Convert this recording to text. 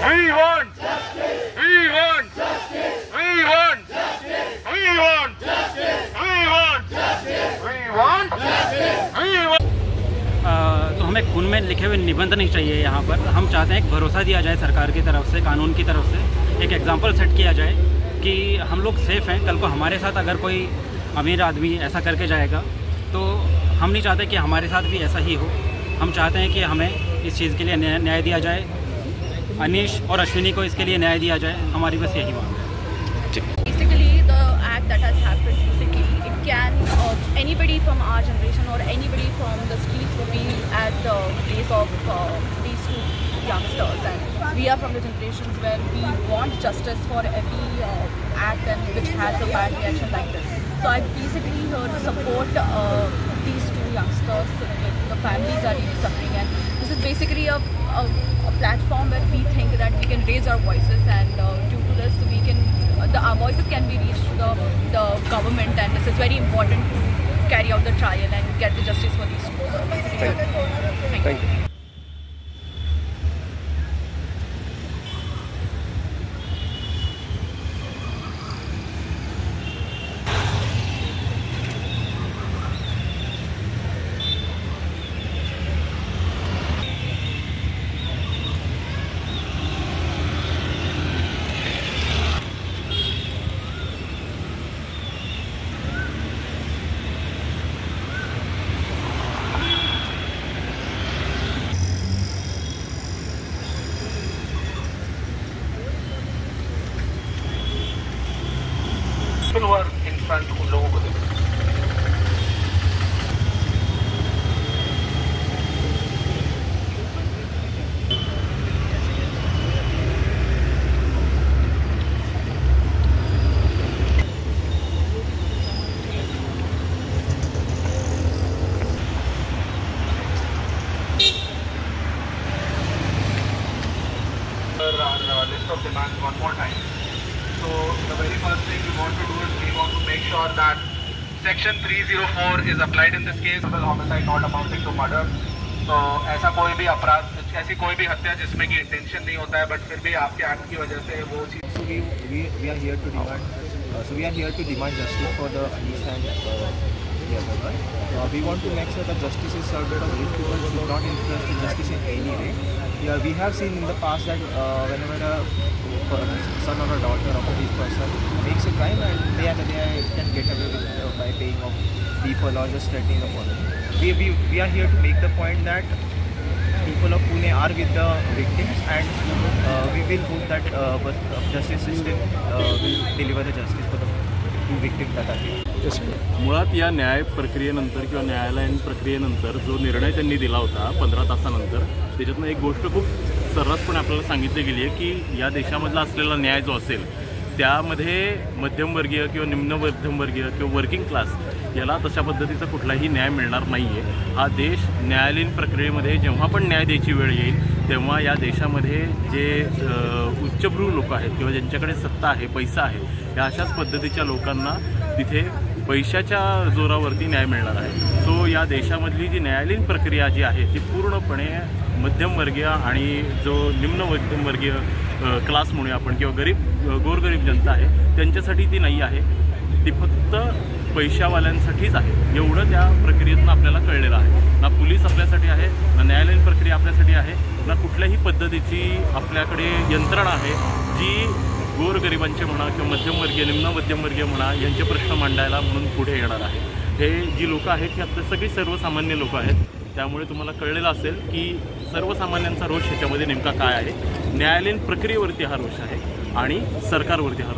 We want justice. We want justice. We want justice. We want justice. We want justice. We want justice. We want. तो हमें खून में लिखे हुए निबंध नहीं चाहिए यहाँ पर। हम चाहते हैं एक भरोसा दिया जाए सरकार की तरफ से, कानून की तरफ से, एक एग्जाम्पल सेट किया जाए कि हम लोग सेफ़ हैं। कल को हमारे साथ अगर कोई अमीर आदमी ऐसा करके जाएगा तो हम नहीं चाहते कि हमारे साथ भी ऐसा ही हो। हम चाहते हैं कि हमें इस चीज़ के लिए न्याय दिया जाए, अनीश और अश्विनी को इसके लिए न्याय दिया जाए। हमारी बस यही मांग है। Basically, the act that has happened, basically, it can anybody from our generation or anybody from the streets will be at the place of these two youngsters, and we are from the generations where we want justice for every act and which has a bad reaction like this. So I'm basically here to support these two youngsters. The families are really suffering, and this is basically a platform where we think that we can raise our voices, and due to this we can our voices can be reached to the government, and this is very important to carry out the trial and get the justice for these two. So basically, thank you. हुआ इंसान उन लोगों को देखो। List of demands one more time. So the very first thing we want to do is we want to make sure that Section 304 is applied in this case, homicide not amounting to murder. तो ऐसा कोई भी अपराध, ऐसी कोई भी हत्या जिसमें कि इंटेंशन नहीं होता है, बट फिर भी आपके एक्ट की वजह से वो चीज़। So we are here to demand. We are here to demand justice for the Anish and the other one. We want to make sure that justice is served because these people should not influence the justice in any way. We have seen in the past that whenever a son or a daughter of this person makes a crime and they can get away with by paying off people or just threatening the police. We are here to make the point that people of Pune are with the victims, and we will hope that justice system will deliver the justice for the two victims that are here. मुळात या न्याय प्रक्रियेनंतर किंवा न्यायालयीन प्रक्रियेनंतर जो निर्णय त्यांनी दिला होता 15 तासानंतर, त्याच्यातून एक गोष्ट खूप सर्रासपणे आपल्याला सांगितली गेली आहे की या देशामधला असलेला न्याय जो असेल त्यामध्ये मध्यमवर्गीय किंवा निम्न मध्यमवर्गीय किंवा वर्किंग क्लास याला तशा पद्धतीचा कुठलाही न्याय मिळणार नाही आहे। हा देश न्यायालयीन प्रक्रियेमध्ये जेव्हा पण न्याय द्यायची वेळ येईल तेव्हा या देशामध्ये जे उच्चभ्रू लोक आहेत किंवा ज्यांच्याकडे सत्ता आहे, पैसा आहे, या अशाच पद्धतीच्या लोकांना तिथे पैशाच्या जोरावरती न्याय मिळणार आहे। सो या देशामधली जी न्यायालयीन प्रक्रिया जी आहे ती पूर्णपणे मध्यमवर्गीय आणि जो निम्न मध्यमवर्गीय क्लास म्हणूया आपण किंवा गोरगरीब जनता आहे त्यांच्यासाठी ती नाही आहे, ती फक्त पैशावाल्यांसाठीच आहे। एवढं त्या प्रक्रियेतून आपल्याला कळलेलं आहे। ना पोलीस आपल्यासाठी आहे, ना न्यायालयीन प्रक्रिया आपल्यासाठी आहे, ना कुठल्याही पद्धतीची आपल्याकडे यंत्रणा आहे जी गोरगरिबांचे म्हणा किंवा मध्यमवर्गीय निम्न मध्यमवर्गीय म्हणा यांचे प्रश्न मांडायला म्हणून पुढे येणार आहे। हे जी लोक आहेत ही आपल्या सगळी सर्वसामान्य लोक आहेत। त्यामुळे तुम्हाला कळलेलं असेल की सर्वसामान्यांचा रोष ह्याच्यामध्ये नेमका काय आहे। न्यायालयीन प्रक्रियेवरती हा रोष आहे आणि सरकारवरती हा